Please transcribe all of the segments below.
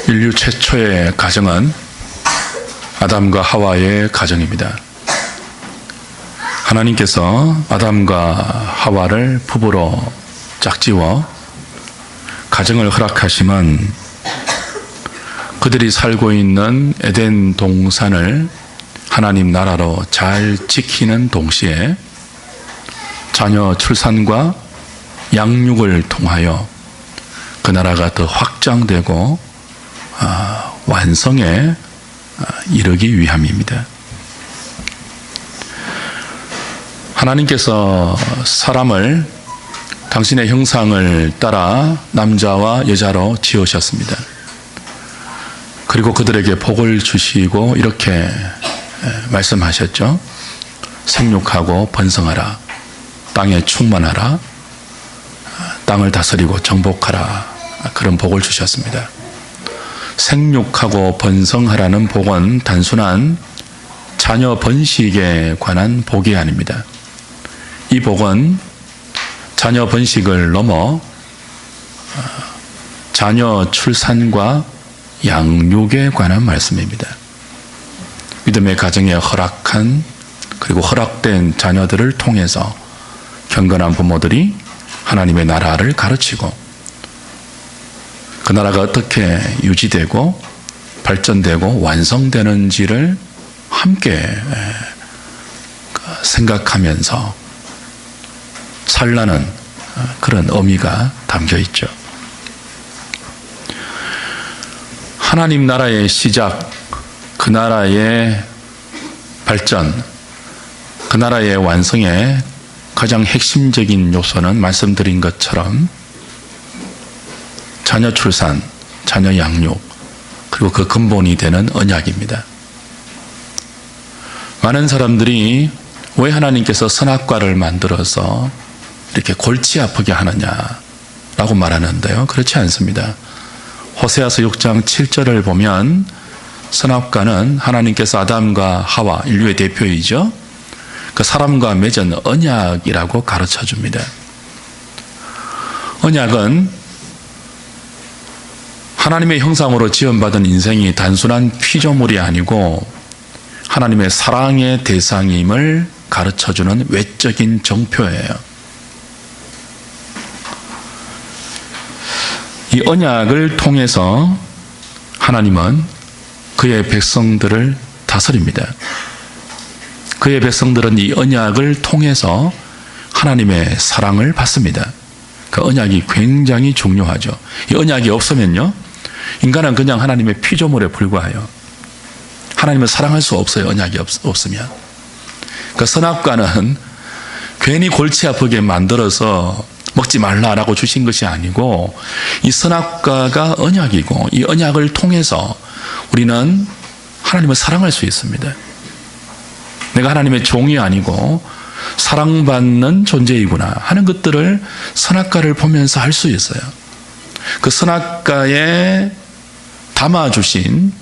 인류 최초의 가정은 아담과 하와의 가정입니다. 하나님께서 아담과 하와를 부부로 짝지어 가정을 허락하심은 그들이 살고 있는 에덴 동산을 하나님 나라로 잘 지키는 동시에 자녀 출산과 양육을 통하여 그 나라가 더 확장되고 완성에 이르기 위함입니다. 하나님께서 사람을 당신의 형상을 따라 남자와 여자로 지으셨습니다. 그리고 그들에게 복을 주시고 이렇게 말씀하셨죠. 생육하고 번성하라. 땅에 충만하라. 땅을 다스리고 정복하라. 그런 복을 주셨습니다. 생육하고 번성하라는 복은 단순한 자녀 번식에 관한 복이 아닙니다. 이 복은 자녀 번식을 넘어 자녀 출산과 양육에 관한 말씀입니다. 믿음의 가정에 허락한 그리고 허락된 자녀들을 통해서 경건한 부모들이 하나님의 나라를 가르치고 그 나라가 어떻게 유지되고 발전되고 완성되는지를 함께 생각하면서 살라는 그런 의미가 담겨 있죠. 하나님 나라의 시작, 그 나라의 발전, 그 나라의 완성에 가장 핵심적인 요소는 말씀드린 것처럼 자녀 출산, 자녀 양육, 그리고 그 근본이 되는 언약입니다. 많은 사람들이 왜 하나님께서 선악과를 만들어서 이렇게 골치 아프게 하느냐라고 말하는데요. 그렇지 않습니다. 호세아서 6장 7절을 보면 선악과는 하나님께서 아담과 하와, 인류의 대표이죠. 그 사람과 맺은 언약이라고 가르쳐 줍니다. 언약은 하나님의 형상으로 지음받은 인생이 단순한 피조물이 아니고 하나님의 사랑의 대상임을 가르쳐주는 외적인 정표예요. 이 언약을 통해서 하나님은 그의 백성들을 다스립니다. 그의 백성들은 이 언약을 통해서 하나님의 사랑을 받습니다. 그 언약이 굉장히 중요하죠. 이 언약이 없으면요, 인간은 그냥 하나님의 피조물에 불과해요. 하나님을 사랑할 수 없어요. 언약이 없으면. 그 선악과는 괜히 골치 아프게 만들어서 먹지 말라라고 주신 것이 아니고 이 선악과가 언약이고 이 언약을 통해서 우리는 하나님을 사랑할 수 있습니다. 내가 하나님의 종이 아니고 사랑받는 존재이구나 하는 것들을 선악과를 보면서 할 수 있어요. 그 선악과에 담아주신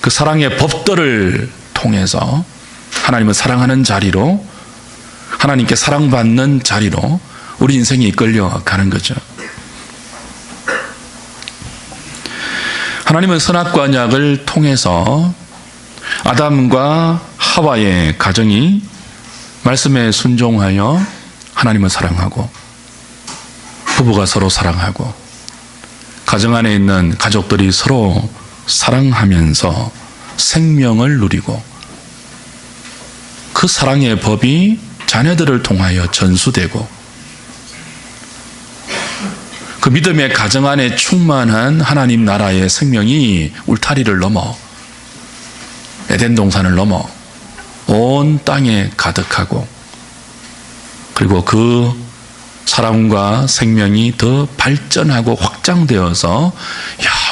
그 사랑의 법들을 통해서 하나님을 사랑하는 자리로, 하나님께 사랑받는 자리로 우리 인생이 이끌려가는 거죠. 하나님은 선악과 언약을 통해서 아담과 하와의 가정이 말씀에 순종하여 하나님을 사랑하고 부부가 서로 사랑하고 가정 안에 있는 가족들이 서로 사랑하면서 생명을 누리고 그 사랑의 법이 자녀들을 통하여 전수되고 그 믿음의 가정 안에 충만한 하나님 나라의 생명이 울타리를 넘어 에덴 동산을 넘어 온 땅에 가득하고 그리고 그 사랑과 생명이 더 발전하고 확장되어서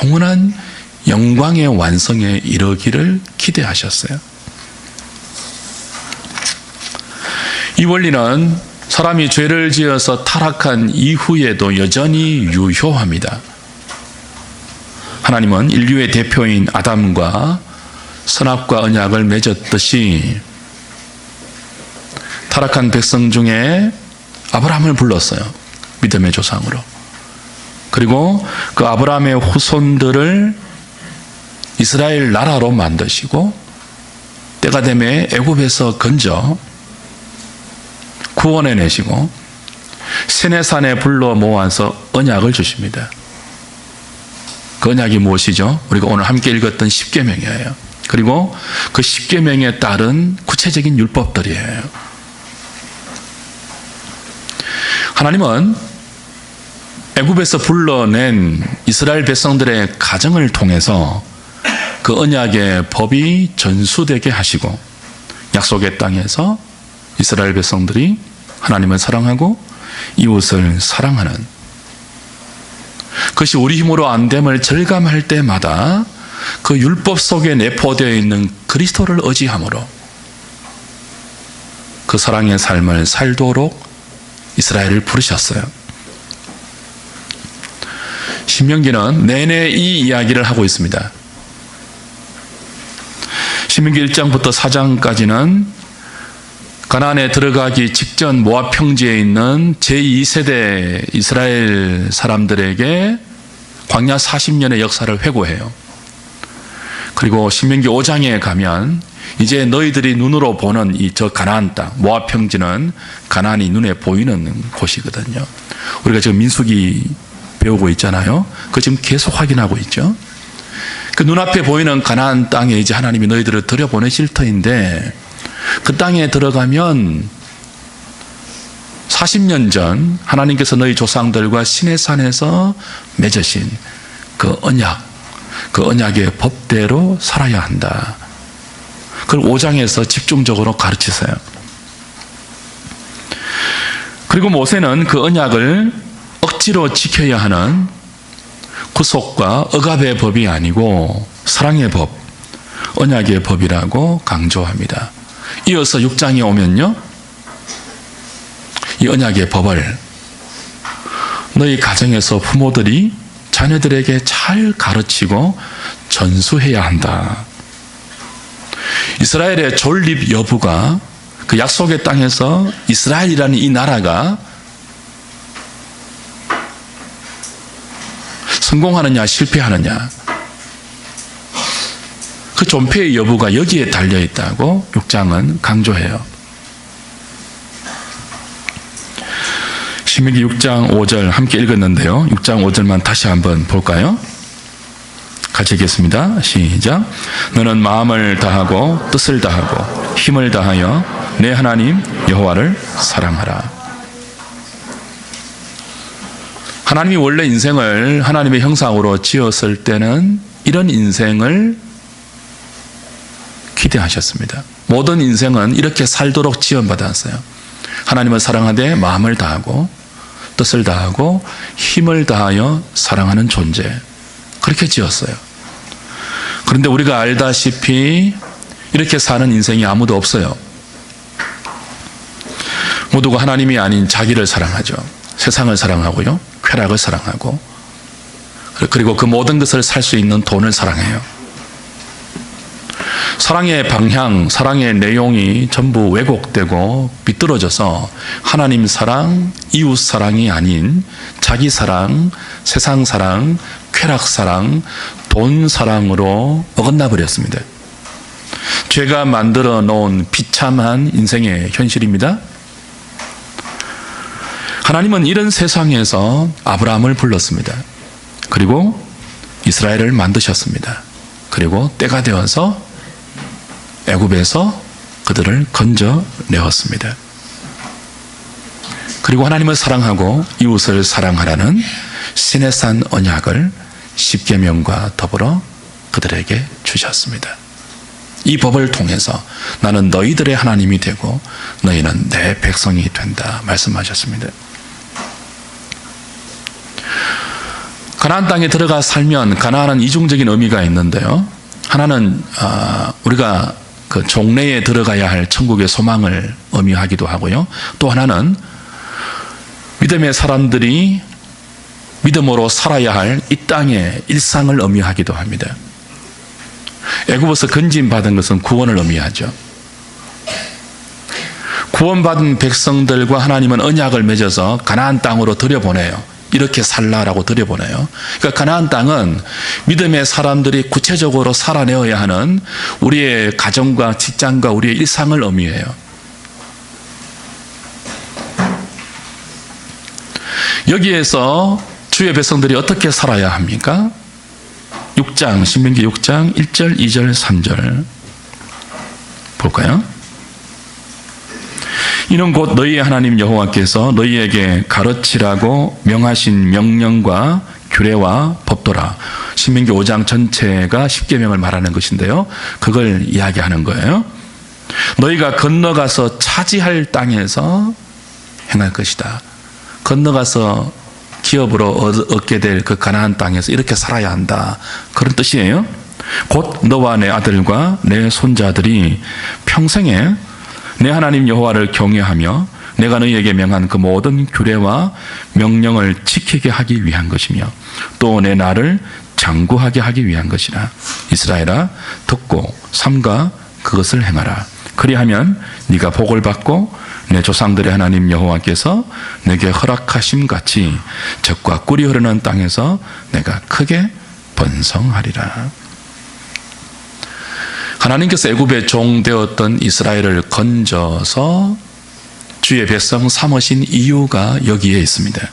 영원한 영광의 완성에 이르기를 기대하셨어요. 이 원리는 사람이 죄를 지어서 타락한 이후에도 여전히 유효합니다. 하나님은 인류의 대표인 아담과 선악과 언약을 맺었듯이 타락한 백성 중에 아브라함을 불렀어요. 믿음의 조상으로. 그리고 그 아브라함의 후손들을 이스라엘 나라로 만드시고 때가 되면 애굽에서 건져 구원해 내시고 시내산에 불러 모아서 언약을 주십니다. 그 언약이 무엇이죠? 우리가 오늘 함께 읽었던 십계명이에요. 그리고 그 십계명에 따른 구체적인 율법들이에요. 하나님은 애굽에서 불러낸 이스라엘 백성들의 가정을 통해서 그 언약의 법이 전수되게 하시고 약속의 땅에서 이스라엘 백성들이 하나님을 사랑하고 이웃을 사랑하는, 그것이 우리 힘으로 안 됨을 절감할 때마다 그 율법 속에 내포되어 있는 그리스도를 의지함으로 그 사랑의 삶을 살도록 이스라엘을 부르셨어요. 신명기는 내내 이 이야기를 하고 있습니다. 신명기 1장부터 4장까지는 가나안에 들어가기 직전 모압 평지에 있는 제2세대 이스라엘 사람들에게 광야 40년의 역사를 회고해요. 그리고 신명기 5장에 가면 이제 너희들이 눈으로 보는 이 저 가나안 땅, 모압 평지는 가나안이 눈에 보이는 곳이거든요. 우리가 지금 민수기 배우고 있잖아요. 그거 지금 계속 확인하고 있죠. 그 눈앞에 보이는 가나안 땅에 이제 하나님이 너희들을 들여보내실 터인데, 그 땅에 들어가면 40년 전 하나님께서 너희 조상들과 시내산에서 맺으신 그 언약, 그 언약의 법대로 살아야 한다. 그걸 5장에서 집중적으로 가르치세요. 그리고 모세는 그 언약을 억지로 지켜야 하는 구속과 억압의 법이 아니고 사랑의 법, 언약의 법이라고 강조합니다. 이어서 6장에 오면요, 이 언약의 법을 너희 가정에서 부모들이 자녀들에게 잘 가르치고 전수해야 한다. 이스라엘의 존립 여부가 그 약속의 땅에서 이스라엘이라는 이 나라가 성공하느냐 실패하느냐, 그 존폐의 여부가 여기에 달려있다고 6장은 강조해요. 신명기 6장 5절 함께 읽었는데요. 6장 5절만 다시 한번 볼까요? 같이 읽겠습니다. 시작. 너는 마음을 다하고 뜻을 다하고 힘을 다하여 내 하나님 여호와를 사랑하라. 하나님이 원래 인생을 하나님의 형상으로 지었을 때는 이런 인생을 기대하셨습니다. 모든 인생은 이렇게 살도록 지원받았어요. 하나님을 사랑하되 마음을 다하고 뜻을 다하고 힘을 다하여 사랑하는 존재, 그렇게 지었어요. 그런데 우리가 알다시피 이렇게 사는 인생이 아무도 없어요. 모두가 하나님이 아닌 자기를 사랑하죠. 세상을 사랑하고요, 쾌락을 사랑하고, 그리고 그 모든 것을 살 수 있는 돈을 사랑해요. 사랑의 방향, 사랑의 내용이 전부 왜곡되고 비뚤어져서 하나님 사랑, 이웃 사랑이 아닌 자기 사랑, 세상 사랑, 쾌락 사랑, 돈 사랑으로 어긋나 버렸습니다. 죄가 만들어 놓은 비참한 인생의 현실입니다. 하나님은 이런 세상에서 아브라함을 불렀습니다. 그리고 이스라엘을 만드셨습니다. 그리고 때가 되어서 애굽에서 그들을 건져내었습니다. 그리고 하나님을 사랑하고 이웃을 사랑하라는 시내산 언약을 십계명과 더불어 그들에게 주셨습니다. 이 법을 통해서 나는 너희들의 하나님이 되고 너희는 내 백성이 된다 말씀하셨습니다. 가나안 땅에 들어가 살면, 가나안은 이중적인 의미가 있는데요, 하나는 우리가 그 종래에 들어가야 할 천국의 소망을 의미하기도 하고요, 또 하나는 믿음의 사람들이 믿음으로 살아야 할 이 땅의 일상을 의미하기도 합니다. 애굽에서 건진받은 것은 구원을 의미하죠. 구원받은 백성들과 하나님은 언약을 맺어서 가나안 땅으로 들여보내요. 이렇게 살라라고 들여보내요. 그러니까 가나안 땅은 믿음의 사람들이 구체적으로 살아내어야 하는 우리의 가정과 직장과 우리의 일상을 의미해요. 여기에서 주의 백성들이 어떻게 살아야 합니까? 6장, 신명기 6장 1절, 2절, 3절 볼까요? 이는 곧 너희의 하나님 여호와께서 너희에게 가르치라고 명하신 명령과 규례와 법도라. 신명기 5장 전체가 십계명을 말하는 것인데요, 그걸 이야기하는 거예요. 너희가 건너가서 차지할 땅에서 행할 것이다. 건너가서 기업으로 얻게 될 그 가나안 땅에서 이렇게 살아야 한다, 그런 뜻이에요. 곧 너와 내 아들과 내 손자들이 평생에 내 하나님 여호와를 경외하며 내가 너희에게 명한 그 모든 규례와 명령을 지키게 하기 위한 것이며 또 내 나를 장구하게 하기 위한 것이라. 이스라엘아, 듣고 삼가 그것을 행하라. 그리하면 네가 복을 받고 내 조상들의 하나님 여호와께서 내게 허락하심 같이 젖과 꿀이 흐르는 땅에서 내가 크게 번성하리라. 하나님께서 애굽의 종 되었던 이스라엘을 건져서 주의 백성 삼으신 이유가 여기에 있습니다.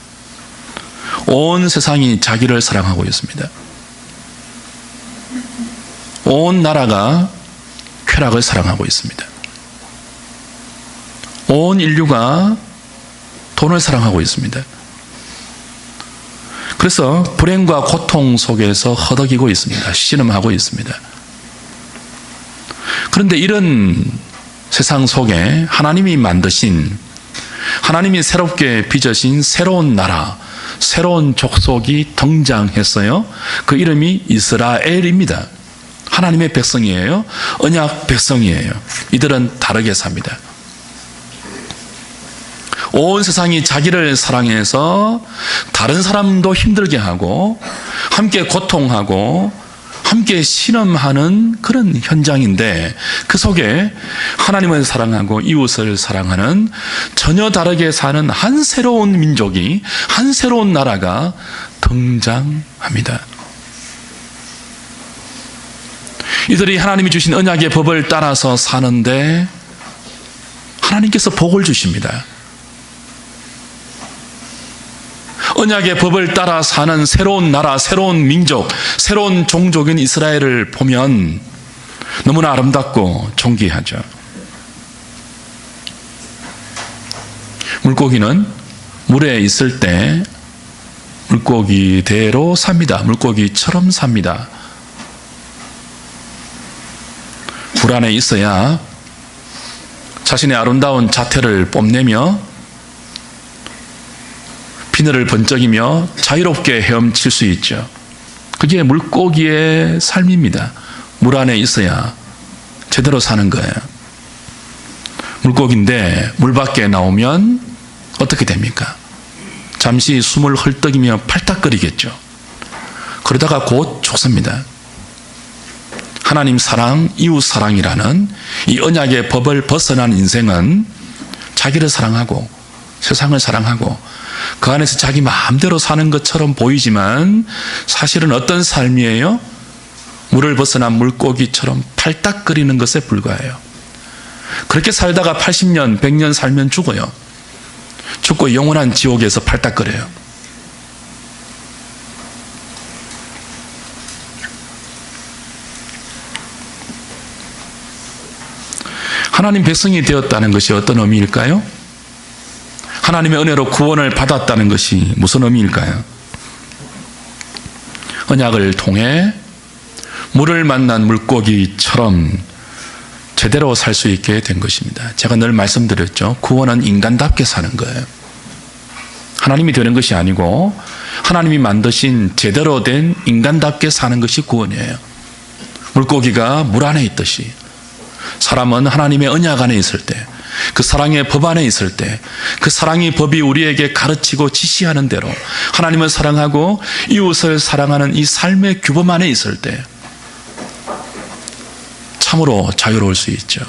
온 세상이 자기를 사랑하고 있습니다. 온 나라가 쾌락을 사랑하고 있습니다. 온 인류가 돈을 사랑하고 있습니다. 그래서 불행과 고통 속에서 허덕이고 있습니다. 신음하고 있습니다. 그런데 이런 세상 속에 하나님이 만드신, 하나님이 새롭게 빚으신 새로운 나라, 새로운 족속이 등장했어요. 그 이름이 이스라엘입니다. 하나님의 백성이에요. 언약 백성이에요. 이들은 다르게 삽니다. 온 세상이 자기를 사랑해서 다른 사람도 힘들게 하고 함께 고통하고 함께 신음하는 그런 현장인데, 그 속에 하나님을 사랑하고 이웃을 사랑하는 전혀 다르게 사는 한 새로운 민족이, 한 새로운 나라가 등장합니다. 이들이 하나님이 주신 언약의 법을 따라서 사는데 하나님께서 복을 주십니다. 언약의 법을 따라 사는 새로운 나라, 새로운 민족, 새로운 종족인 이스라엘을 보면 너무나 아름답고 존귀하죠. 물고기는 물에 있을 때 물고기대로 삽니다. 물고기처럼 삽니다. 물 안에 있어야 자신의 아름다운 자태를 뽐내며 비늘을 번쩍이며 자유롭게 헤엄칠 수 있죠. 그게 물고기의 삶입니다. 물 안에 있어야 제대로 사는 거예요. 물고기인데 물 밖에 나오면 어떻게 됩니까? 잠시 숨을 헐떡이며 팔딱거리겠죠. 그러다가 곧 죽습니다. 하나님 사랑, 이웃 사랑이라는 이 언약의 법을 벗어난 인생은 자기를 사랑하고 세상을 사랑하고 그 안에서 자기 마음대로 사는 것처럼 보이지만 사실은 어떤 삶이에요? 물을 벗어난 물고기처럼 팔딱거리는 것에 불과해요. 그렇게 살다가 80년, 100년 살면 죽어요. 죽고 영원한 지옥에서 팔딱거려요. 하나님 백성이 되었다는 것이 어떤 의미일까요? 하나님의 은혜로 구원을 받았다는 것이 무슨 의미일까요? 언약을 통해 물을 만난 물고기처럼 제대로 살 수 있게 된 것입니다. 제가 늘 말씀드렸죠. 구원은 인간답게 사는 거예요. 하나님이 되는 것이 아니고 하나님이 만드신 제대로 된 인간답게 사는 것이 구원이에요. 물고기가 물 안에 있듯이 사람은 하나님의 언약 안에 있을 때, 그 사랑의 법 안에 있을 때, 그 사랑의 법이 우리에게 가르치고 지시하는 대로 하나님을 사랑하고 이웃을 사랑하는 이 삶의 규범 안에 있을 때 참으로 자유로울 수 있죠.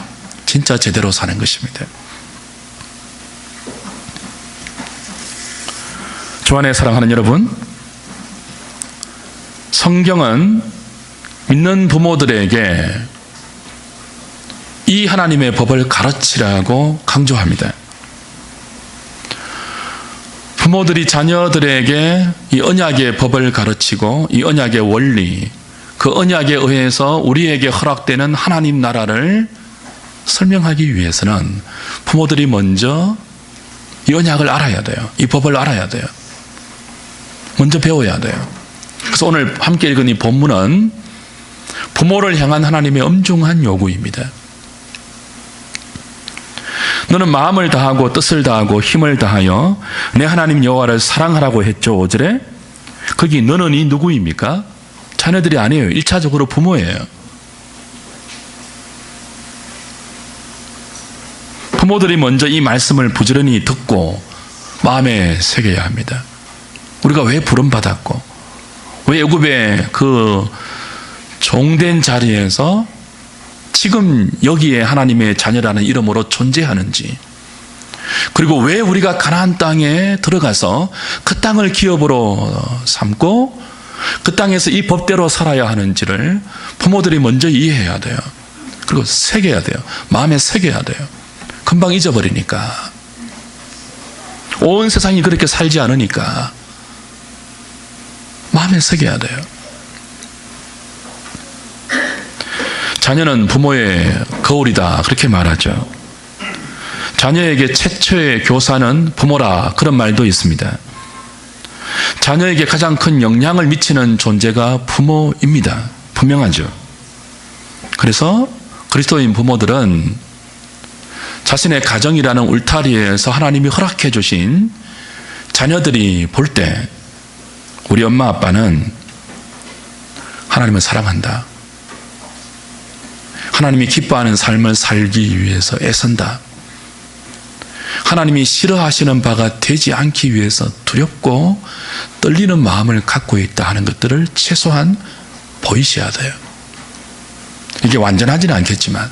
진짜 제대로 사는 것입니다. 주 안에 사랑하는 여러분, 성경은 믿는 부모들에게 이 하나님의 법을 가르치라고 강조합니다. 부모들이 자녀들에게 이 언약의 법을 가르치고 이 언약의 원리, 그 언약에 의해서 우리에게 허락되는 하나님 나라를 설명하기 위해서는 부모들이 먼저 이 언약을 알아야 돼요. 이 법을 알아야 돼요. 먼저 배워야 돼요. 그래서 오늘 함께 읽은 이 본문은 부모를 향한 하나님의 엄중한 요구입니다. 너는 마음을 다하고 뜻을 다하고 힘을 다하여 내 하나님 여호와를 사랑하라고 했죠. 5절에. 거기 너는 이 누구입니까? 자녀들이 아니에요. 1차적으로 부모예요. 부모들이 먼저 이 말씀을 부지런히 듣고 마음에 새겨야 합니다. 우리가 왜 부름받았고 왜 애굽의 그 종된 자리에서 지금 여기에 하나님의 자녀라는 이름으로 존재하는지, 그리고 왜 우리가 가나안 땅에 들어가서 그 땅을 기업으로 삼고 그 땅에서 이 법대로 살아야 하는지를 부모들이 먼저 이해해야 돼요. 그리고 새겨야 돼요. 마음에 새겨야 돼요. 금방 잊어버리니까. 온 세상이 그렇게 살지 않으니까 마음에 새겨야 돼요. 자녀는 부모의 거울이다, 그렇게 말하죠. 자녀에게 최초의 교사는 부모라, 그런 말도 있습니다. 자녀에게 가장 큰 영향을 미치는 존재가 부모입니다. 분명하죠. 그래서 그리스도인 부모들은 자신의 가정이라는 울타리에서 하나님이 허락해 주신 자녀들이 볼 때 우리 엄마 아빠는 하나님을 사랑한다, 하나님이 기뻐하는 삶을 살기 위해서 애쓴다, 하나님이 싫어하시는 바가 되지 않기 위해서 두렵고 떨리는 마음을 갖고 있다 하는 것들을 최소한 보이셔야 돼요. 이게 완전하지는 않겠지만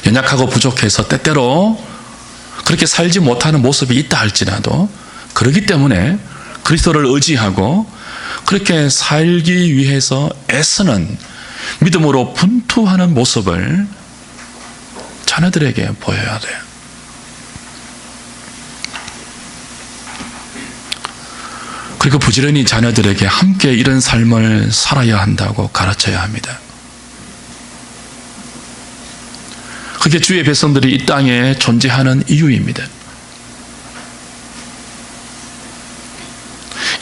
연약하고 부족해서 때때로 그렇게 살지 못하는 모습이 있다 할지라도, 그렇기 때문에 그리스도를 의지하고 그렇게 살기 위해서 애쓰는, 믿음으로 분투하는 모습을 자녀들에게 보여야 돼요. 그리고 부지런히 자녀들에게 함께 이런 삶을 살아야 한다고 가르쳐야 합니다. 그게 주의 백성들이 이 땅에 존재하는 이유입니다.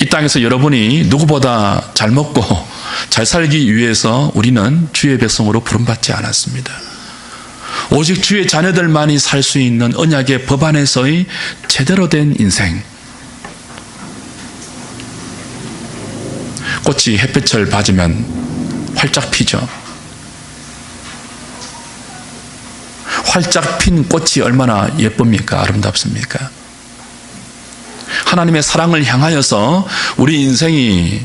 이 땅에서 여러분이 누구보다 잘 먹고 잘 살기 위해서 우리는 주의 백성으로 부름받지 않았습니다. 오직 주의 자녀들만이 살 수 있는 언약의 법 안에서의 제대로 된 인생. 꽃이 햇볕을 받으면 활짝 피죠. 활짝 핀 꽃이 얼마나 예쁩니까? 아름답습니까? 하나님의 사랑을 향하여서 우리 인생이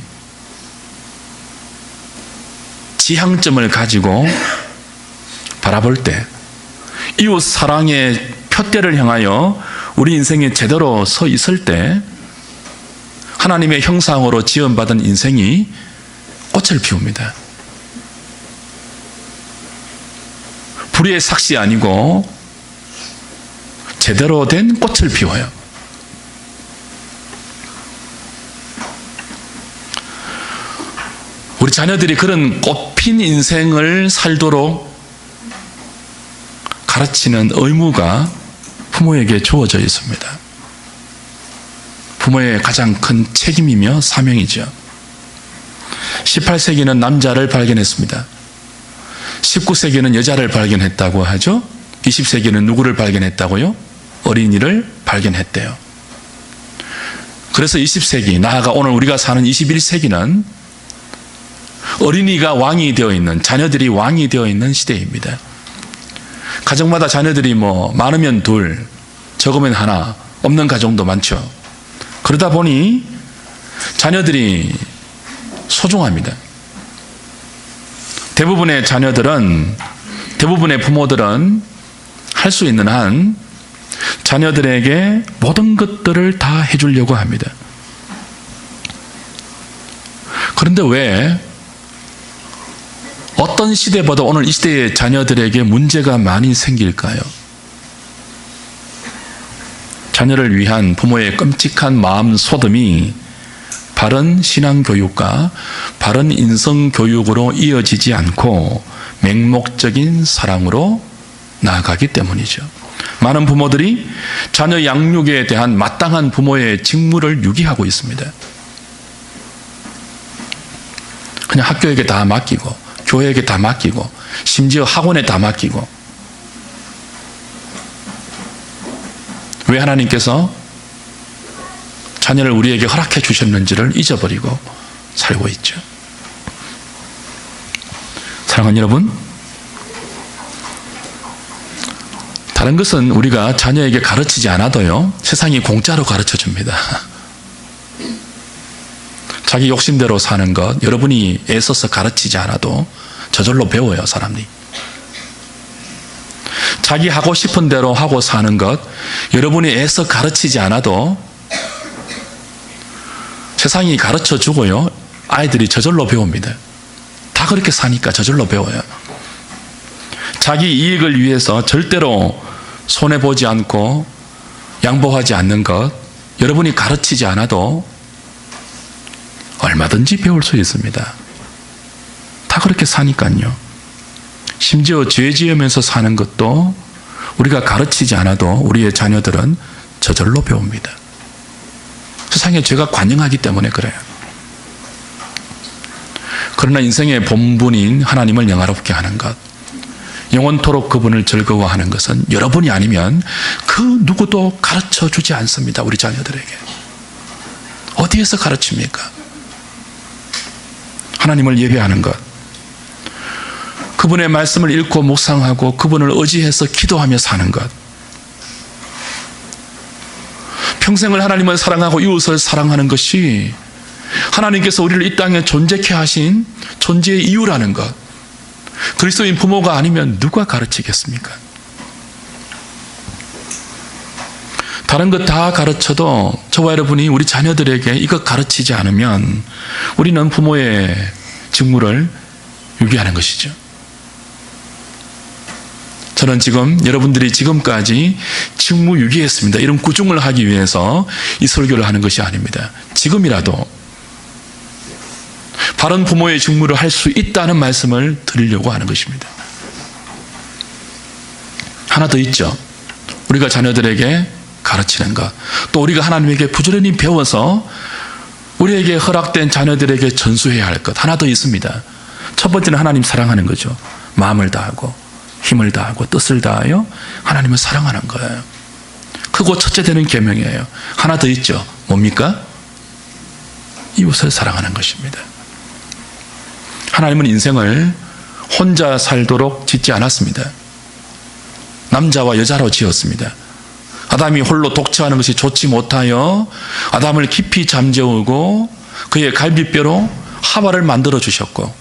지향점을 가지고 바라볼 때, 이웃 사랑의 표대를 향하여 우리 인생이 제대로 서 있을 때 하나님의 형상으로 지음받은 인생이 꽃을 피웁니다. 불의의 삭시 아니고 제대로 된 꽃을 피워요. 우리 자녀들이 그런 꽃핀 인생을 살도록 가르치는 의무가 부모에게 주어져 있습니다. 부모의 가장 큰 책임이며 사명이죠. 18세기는 남자를 발견했습니다. 19세기는 여자를 발견했다고 하죠. 20세기는 누구를 발견했다고요? 어린이를 발견했대요. 그래서 20세기, 나아가 오늘 우리가 사는 21세기는 어린이가 왕이 되어 있는, 자녀들이 왕이 되어 있는 시대입니다. 가정마다 자녀들이 많으면 둘, 적으면 하나, 없는 가정도 많죠. 그러다 보니 자녀들이 소중합니다. 대부분의 자녀들은, 대부분의 부모들은 할 수 있는 한 자녀들에게 모든 것들을 다 해주려고 합니다. 그런데 왜 어떤 시대보다 오늘 이 시대의 자녀들에게 문제가 많이 생길까요? 자녀를 위한 부모의 끔찍한 마음 소돔이 바른 신앙교육과 바른 인성교육으로 이어지지 않고 맹목적인 사랑으로 나아가기 때문이죠. 많은 부모들이 자녀 양육에 대한 마땅한 부모의 직무를 유기하고 있습니다. 그냥 학교에게 다 맡기고 교회에게 다 맡기고 심지어 학원에 다 맡기고, 왜 하나님께서 자녀를 우리에게 허락해 주셨는지를 잊어버리고 살고 있죠. 사랑하는 여러분, 다른 것은 우리가 자녀에게 가르치지 않아도요, 세상이 공짜로 가르쳐 줍니다. 자기 욕심대로 사는 것, 여러분이 애써서 가르치지 않아도 저절로 배워요, 사람들이. 자기 하고 싶은 대로 하고 사는 것, 여러분이 애써 가르치지 않아도 세상이 가르쳐 주고요, 아이들이 저절로 배웁니다. 다 그렇게 사니까 저절로 배워요. 자기 이익을 위해서 절대로 손해보지 않고 양보하지 않는 것, 여러분이 가르치지 않아도 얼마든지 배울 수 있습니다. 다 그렇게 사니까요. 심지어 죄 지으면서 사는 것도 우리가 가르치지 않아도 우리의 자녀들은 저절로 배웁니다. 세상에 죄가 관영하기 때문에 그래요. 그러나 인생의 본분인 하나님을 영화롭게 하는 것, 영원토록 그분을 즐거워하는 것은 여러분이 아니면 그 누구도 가르쳐 주지 않습니다. 우리 자녀들에게. 어디에서 가르칩니까? 하나님을 예배하는 것, 그분의 말씀을 읽고 묵상하고 그분을 의지해서 기도하며 사는 것, 평생을 하나님을 사랑하고 이웃을 사랑하는 것이 하나님께서 우리를 이 땅에 존재케 하신 존재의 이유라는 것, 그리스도인 부모가 아니면 누가 가르치겠습니까? 다른 것 다 가르쳐도 저와 여러분이 우리 자녀들에게 이것 가르치지 않으면 우리는 부모의 직무를 유기하는 것이죠. 저는 지금 여러분들이 지금까지 직무 유기했습니다, 이런 구중을 하기 위해서 이 설교를 하는 것이 아닙니다. 지금이라도 바른 부모의 직무를 할 수 있다는 말씀을 드리려고 하는 것입니다. 하나 더 있죠. 우리가 자녀들에게 가르치는 것, 또 우리가 하나님에게 부지런히 배워서 우리에게 허락된 자녀들에게 전수해야 할 것 하나 더 있습니다. 첫 번째는 하나님 사랑하는 거죠. 마음을 다하고 힘을 다하고 뜻을 다하여 하나님을 사랑하는 거예요. 크고 첫째 되는 계명이에요. 하나 더 있죠. 뭡니까? 이웃을 사랑하는 것입니다. 하나님은 인생을 혼자 살도록 짓지 않았습니다. 남자와 여자로 지었습니다. 아담이 홀로 독처하는 것이 좋지 못하여 아담을 깊이 잠재우고 그의 갈비뼈로 하와를 만들어 주셨고,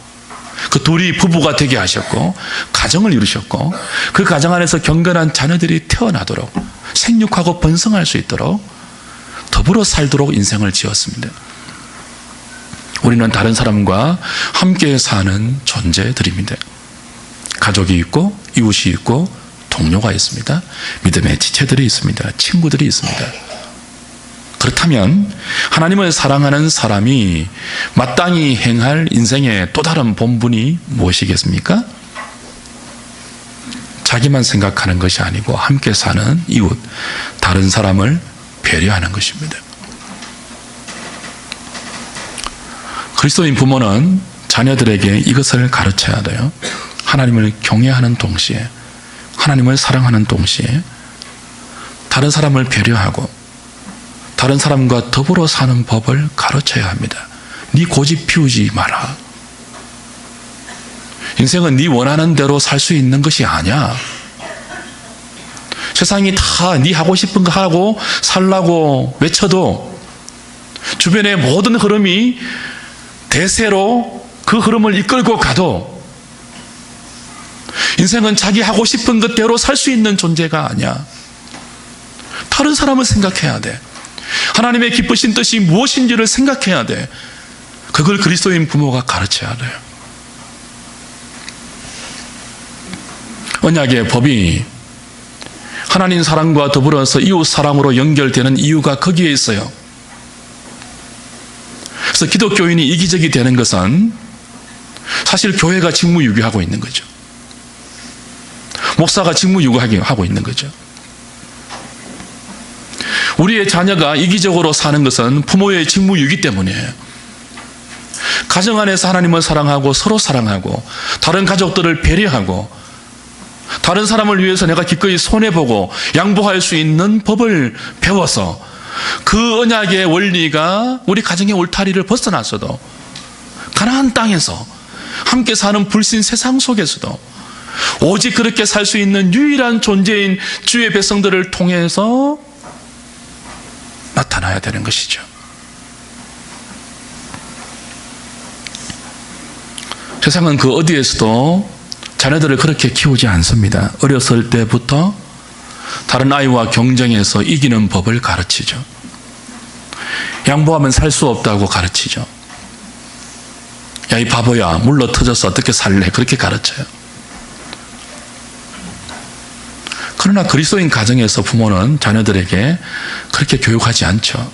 그 둘이 부부가 되게 하셨고 가정을 이루셨고, 그 가정 안에서 경건한 자녀들이 태어나도록 생육하고 번성할 수 있도록 더불어 살도록 인생을 지었습니다. 우리는 다른 사람과 함께 사는 존재들입니다. 가족이 있고 이웃이 있고 동료가 있습니다. 믿음의 지체들이 있습니다. 친구들이 있습니다. 그렇다면 하나님을 사랑하는 사람이 마땅히 행할 인생의 또 다른 본분이 무엇이겠습니까? 자기만 생각하는 것이 아니고 함께 사는 이웃, 다른 사람을 배려하는 것입니다. 그리스도인 부모는 자녀들에게 이것을 가르쳐야 돼요. 하나님을 경외하는 동시에, 하나님을 사랑하는 동시에 다른 사람을 배려하고 다른 사람과 더불어 사는 법을 가르쳐야 합니다. 네 고집 피우지 마라. 인생은 네 원하는 대로 살 수 있는 것이 아니야. 세상이 다 네 하고 싶은 거 하고 살라고 외쳐도 주변의 모든 흐름이 대세로 그 흐름을 이끌고 가도 인생은 자기 하고 싶은 것대로 살 수 있는 존재가 아니야. 다른 사람을 생각해야 돼. 하나님의 기쁘신 뜻이 무엇인지를 생각해야 돼. 그걸 그리스도인 부모가 가르쳐야 돼요. 언약의 법이 하나님 사랑과 더불어서 이웃 사랑으로 연결되는 이유가 거기에 있어요. 그래서 기독교인이 이기적이 되는 것은 사실 교회가 직무유기하고 있는 거죠. 목사가 직무유기하고 있는 거죠. 우리의 자녀가 이기적으로 사는 것은 부모의 직무유기 때문이에요. 가정 안에서 하나님을 사랑하고 서로 사랑하고 다른 가족들을 배려하고 다른 사람을 위해서 내가 기꺼이 손해보고 양보할 수 있는 법을 배워서 그 언약의 원리가 우리 가정의 울타리를 벗어났어도 가나안 땅에서 함께 사는 불신 세상 속에서도 오직 그렇게 살 수 있는 유일한 존재인 주의 백성들을 통해서 나타나야 되는 것이죠. 세상은 그 어디에서도 자녀들을 그렇게 키우지 않습니다. 어렸을 때부터 다른 아이와 경쟁해서 이기는 법을 가르치죠. 양보하면 살 수 없다고 가르치죠. 야, 이 바보야, 물러 터져서 어떻게 살래? 그렇게 가르쳐요. 그러나 그리스도인 가정에서 부모는 자녀들에게 그렇게 교육하지 않죠.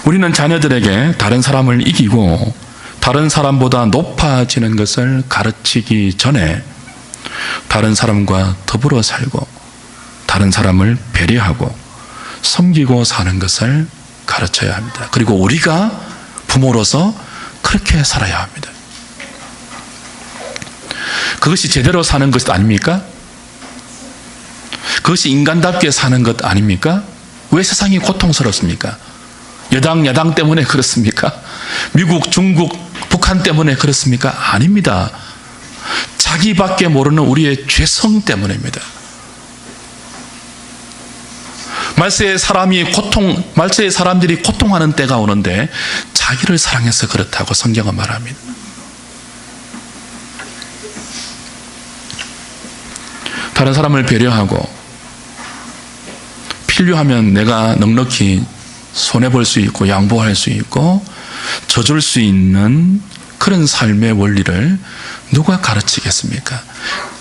우리는 자녀들에게 다른 사람을 이기고 다른 사람보다 높아지는 것을 가르치기 전에 다른 사람과 더불어 살고 다른 사람을 배려하고 섬기고 사는 것을 가르쳐야 합니다. 그리고 우리가 부모로서 그렇게 살아야 합니다. 그것이 제대로 사는 것 아닙니까? 그것이 인간답게 사는 것 아닙니까? 왜 세상이 고통스럽습니까? 여당, 야당 때문에 그렇습니까? 미국, 중국, 북한 때문에 그렇습니까? 아닙니다. 자기밖에 모르는 우리의 죄성 때문입니다. 말세의 사람들이 고통하는 때가 오는데 자기를 사랑해서 그렇다고 성경은 말합니다. 다른 사람을 배려하고 필요하면 내가 넉넉히 손해볼 수 있고 양보할 수 있고 져줄 수 있는 그런 삶의 원리를 누가 가르치겠습니까?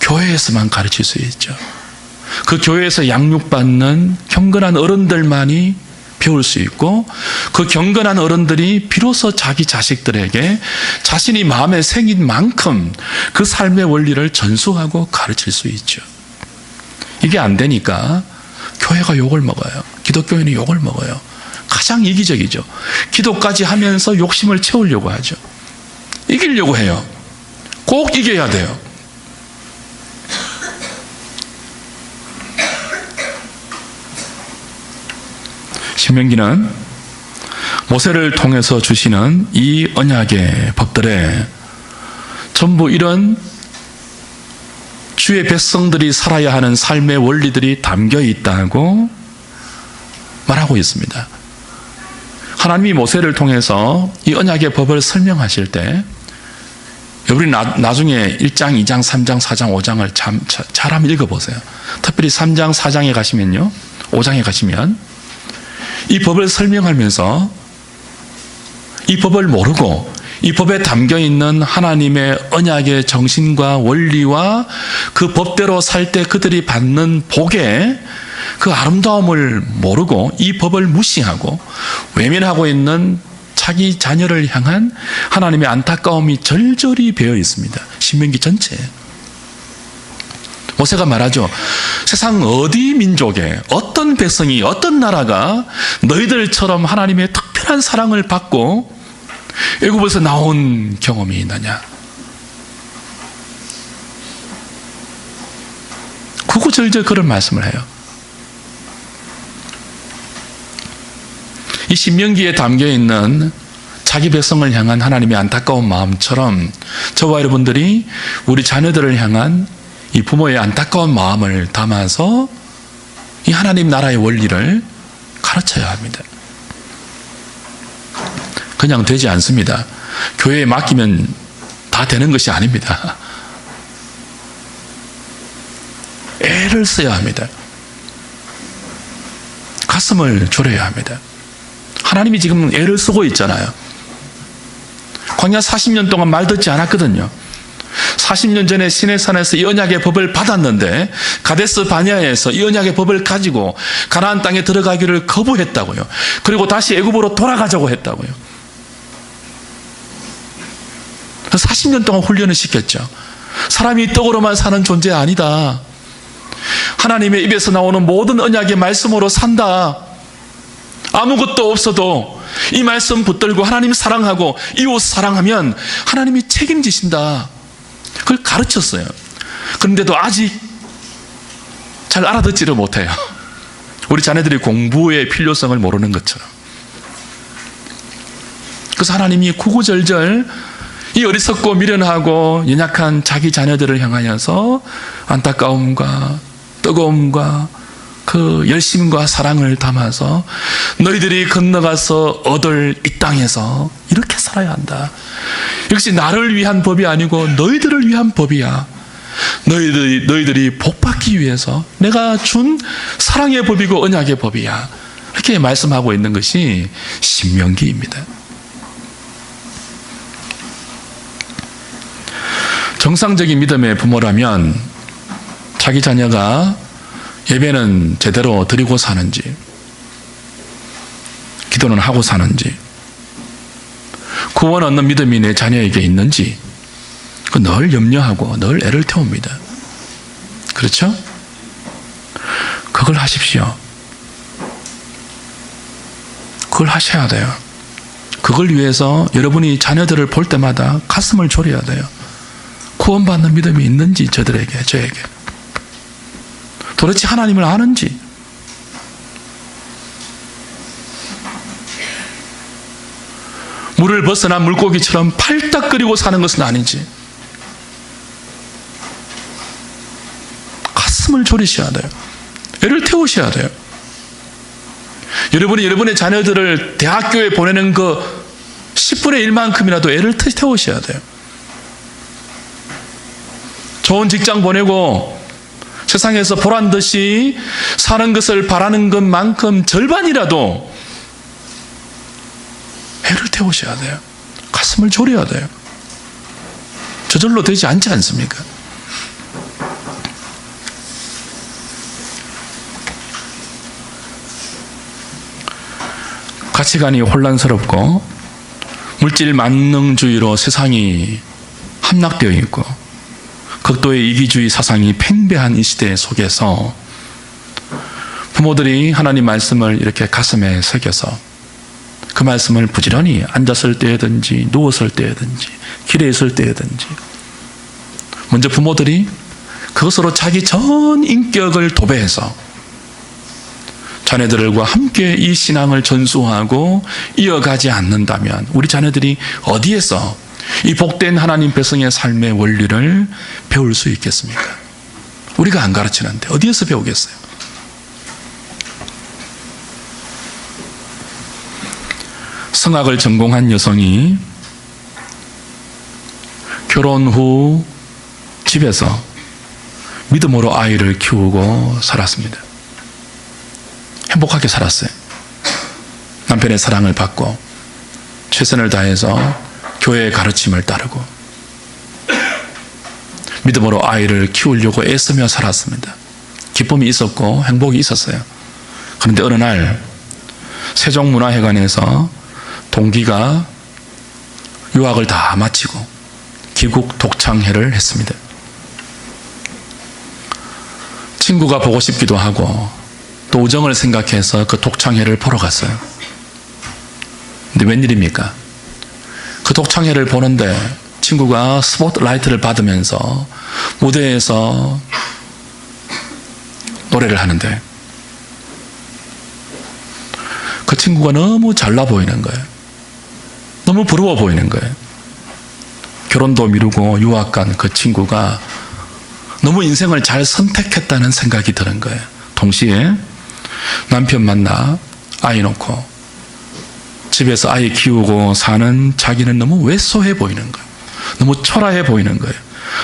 교회에서만 가르칠 수 있죠. 그 교회에서 양육받는 경건한 어른들만이 배울 수 있고 그 경건한 어른들이 비로소 자기 자식들에게 자신이 마음에 새긴 만큼 그 삶의 원리를 전수하고 가르칠 수 있죠. 이게 안 되니까 교회가 욕을 먹어요. 기독교인이 욕을 먹어요. 가장 이기적이죠. 기도까지 하면서 욕심을 채우려고 하죠. 이기려고 해요. 꼭 이겨야 돼요. 신명기는 모세를 통해서 주시는 이 언약의 법들에 전부 이런 주의 백성들이 살아야 하는 삶의 원리들이 담겨 있다고 말하고 있습니다. 하나님이 모세를 통해서 이 언약의 법을 설명하실 때 우리 나중에 1장, 2장, 3장, 4장, 5장을 잘 한번 읽어보세요. 특별히 3장, 4장에 가시면요, 5장에 가시면 이 법을 설명하면서 이 법을 모르고 이 법에 담겨있는 하나님의 언약의 정신과 원리와 그 법대로 살 때 그들이 받는 복의 그 아름다움을 모르고 이 법을 무시하고 외면하고 있는 자기 자녀를 향한 하나님의 안타까움이 절절히 배어 있습니다. 신명기 전체에. 모세가 말하죠. 세상 어디 민족에 어떤 백성이 어떤 나라가 너희들처럼 하나님의 특별한 사랑을 받고 애굽에서 나온 경험이 있느냐. 구구절절 그런 말씀을 해요. 이 신명기에 담겨있는 자기 백성을 향한 하나님의 안타까운 마음처럼 저와 여러분들이 우리 자녀들을 향한 이 부모의 안타까운 마음을 담아서 이 하나님 나라의 원리를 가르쳐야 합니다. 그냥 되지 않습니다. 교회에 맡기면 다 되는 것이 아닙니다. 애를 애를 써야 합니다. 가슴을 졸여야 합니다. 하나님이 지금 애를 쓰고 있잖아요. 광야 40년 동안 말 듣지 않았거든요. 40년 전에 시내산에서 이 언약의 법을 받았는데 가데스 바네아에서 이 언약의 법을 가지고 가나안 땅에 들어가기를 거부했다고요. 그리고 다시 애굽으로 돌아가자고 했다고요. 40년 동안 훈련을 시켰죠. 사람이 떡으로만 사는 존재 아니다. 하나님의 입에서 나오는 모든 언약의 말씀으로 산다. 아무것도 없어도 이 말씀 붙들고 하나님 사랑하고 이웃 사랑하면 하나님이 책임지신다. 그걸 가르쳤어요. 그런데도 아직 잘 알아듣지를 못해요. 우리 자녀들이 공부의 필요성을 모르는 것처럼. 그래서 하나님이 구구절절 이 어리석고 미련하고 연약한 자기 자녀들을 향하여서 안타까움과 뜨거움과 그 열심과 사랑을 담아서 너희들이 건너가서 얻을 이 땅에서 이렇게 살아야 한다. 역시 나를 위한 법이 아니고 너희들을 위한 법이야. 너희들이 복받기 위해서 내가 준 사랑의 법이고 언약의 법이야. 이렇게 말씀하고 있는 것이 신명기입니다. 정상적인 믿음의 부모라면 자기 자녀가 예배는 제대로 드리고 사는지, 기도는 하고 사는지, 구원 얻는 믿음이 내 자녀에게 있는지 늘 염려하고 늘 애를 태웁니다. 그렇죠? 그걸 하십시오. 그걸 하셔야 돼요. 그걸 위해서 여러분이 자녀들을 볼 때마다 가슴을 졸여야 돼요. 구원받는 믿음이 있는지 저들에게, 저에게. 도대체 하나님을 아는지, 물을 벗어난 물고기처럼 팔딱거리고 사는 것은 아닌지 가슴을 졸이셔야 돼요. 애를 태우셔야 돼요. 여러분이 여러분의 자녀들을 대학교에 보내는 그 10분의 1만큼이라도 애를 태우셔야 돼요. 좋은 직장 보내고 세상에서 보란듯이 사는 것을 바라는 것만큼 절반이라도 애를 태우셔야 돼요. 가슴을 졸여야 돼요. 저절로 되지 않지 않습니까? 가치관이 혼란스럽고 물질 만능주의로 세상이 함락되어 있고 극도의 이기주의 사상이 팽배한 이 시대 속에서 부모들이 하나님 말씀을 이렇게 가슴에 새겨서 그 말씀을 부지런히 앉았을 때든지 누웠을 때든지 길에 있을 때든지 먼저 부모들이 그것으로 자기 전 인격을 도배해서 자녀들과 함께 이 신앙을 전수하고 이어가지 않는다면 우리 자녀들이 어디에서 이 복된 하나님 백성의 삶의 원리를 배울 수 있겠습니까? 우리가 안 가르치는데 어디에서 배우겠어요? 성악을 전공한 여성이 결혼 후 집에서 믿음으로 아이를 키우고 살았습니다. 행복하게 살았어요. 남편의 사랑을 받고 최선을 다해서 교회의 가르침을 따르고 믿음으로 아이를 키우려고 애쓰며 살았습니다. 기쁨이 있었고 행복이 있었어요. 그런데 어느 날 세종문화회관에서 동기가 유학을 다 마치고 귀국 독창회를 했습니다. 친구가 보고 싶기도 하고 또 우정을 생각해서 그 독창회를 보러 갔어요. 근데 웬일입니까? 그 독창회를 보는데 친구가 스포트라이트를 받으면서 무대에서 노래를 하는데 그 친구가 너무 잘나 보이는 거예요. 너무 부러워 보이는 거예요. 결혼도 미루고 유학 간 그 친구가 너무 인생을 잘 선택했다는 생각이 드는 거예요. 동시에 남편 만나 아이 놓고 집에서 아이 키우고 사는 자기는 너무 왜소해 보이는 거예요. 너무 초라해 보이는 거예요.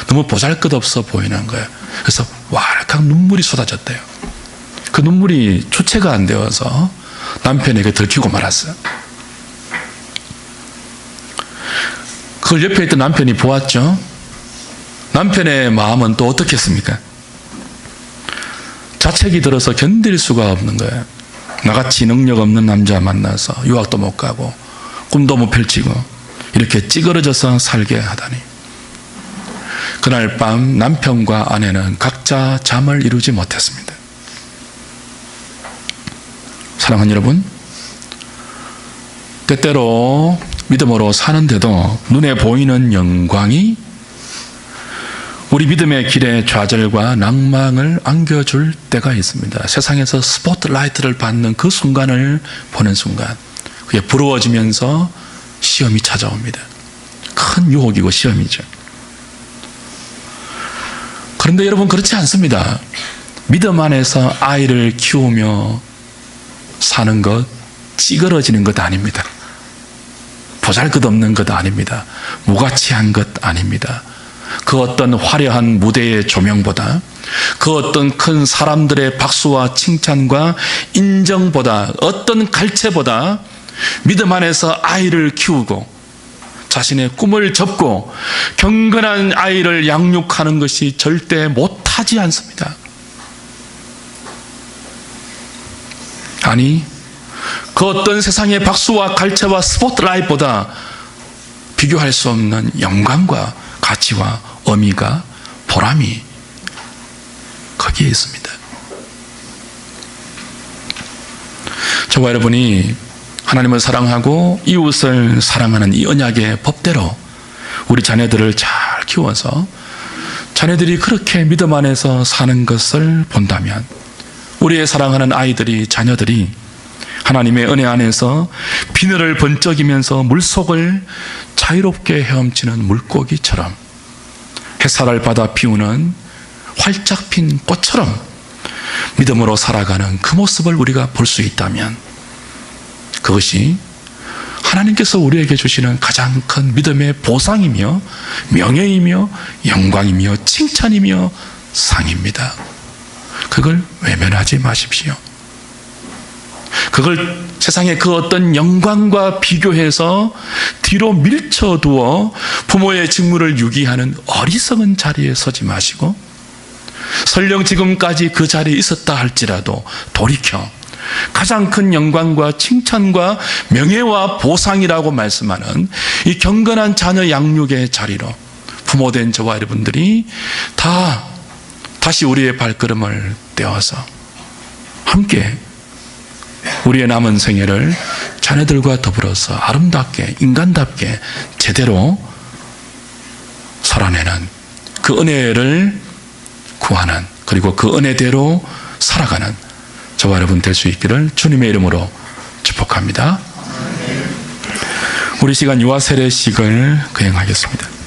너무 보잘것없어 보이는 거예요. 그래서 와 찰칵 눈물이 쏟아졌대요. 그 눈물이 주체가 안 되어서 남편에게 들키고 말았어요. 그걸 옆에 있던 남편이 보았죠. 남편의 마음은 또 어떻겠습니까? 자책이 들어서 견딜 수가 없는 거예요. 나같이 능력 없는 남자 만나서 유학도 못 가고 꿈도 못 펼치고 이렇게 찌그러져서 살게 하다니. 그날 밤 남편과 아내는 각자 잠을 이루지 못했습니다. 사랑하는 여러분, 때때로 믿음으로 사는데도 눈에 보이는 영광이 우리 믿음의 길에 좌절과 낭망을 안겨줄 때가 있습니다. 세상에서 스포트라이트를 받는 그 순간을 보는 순간 그게 부러워지면서 시험이 찾아옵니다. 큰 유혹이고 시험이죠. 그런데 여러분, 그렇지 않습니다. 믿음 안에서 아이를 키우며 사는 것, 찌그러지는 것 아닙니다. 보잘것없는 것 아닙니다. 무가치한 것 아닙니다. 그 어떤 화려한 무대의 조명보다, 그 어떤 큰 사람들의 박수와 칭찬과 인정보다, 어떤 갈채보다 믿음 안에서 아이를 키우고 자신의 꿈을 접고 경건한 아이를 양육하는 것이 절대 못하지 않습니다. 아니, 그 어떤 세상의 박수와 갈채와 스포트라이트보다 비교할 수 없는 영광과 가치와 의미가, 보람이 거기에 있습니다. 저와 여러분이 하나님을 사랑하고 이웃을 사랑하는 이 언약의 법대로 우리 자녀들을 잘 키워서 자녀들이 그렇게 믿음 안에서 사는 것을 본다면 우리의 사랑하는 아이들이, 자녀들이 하나님의 은혜 안에서 비늘을 번쩍이면서 물속을 자유롭게 헤엄치는 물고기처럼 햇살을 받아 피우는 활짝 핀 꽃처럼 믿음으로 살아가는 그 모습을 우리가 볼 수 있다면 그것이 하나님께서 우리에게 주시는 가장 큰 믿음의 보상이며 명예이며 영광이며 칭찬이며 상입니다. 그걸 외면하지 마십시오. 그걸 세상의 그 어떤 영광과 비교해서 뒤로 밀쳐두어 부모의 직무를 유기하는 어리석은 자리에 서지 마시고, 설령 지금까지 그 자리에 있었다 할지라도 돌이켜 가장 큰 영광과 칭찬과 명예와 보상이라고 말씀하는 이 경건한 자녀 양육의 자리로 부모된 저와 여러분들이 다시 우리의 발걸음을 떼어서 함께 우리의 남은 생애를 자녀들과 더불어서 아름답게, 인간답게 제대로 살아내는 그 은혜를 구하는, 그리고 그 은혜대로 살아가는 저와 여러분 될 수 있기를 주님의 이름으로 축복합니다. 우리 시간 유아 세례식을 거행하겠습니다.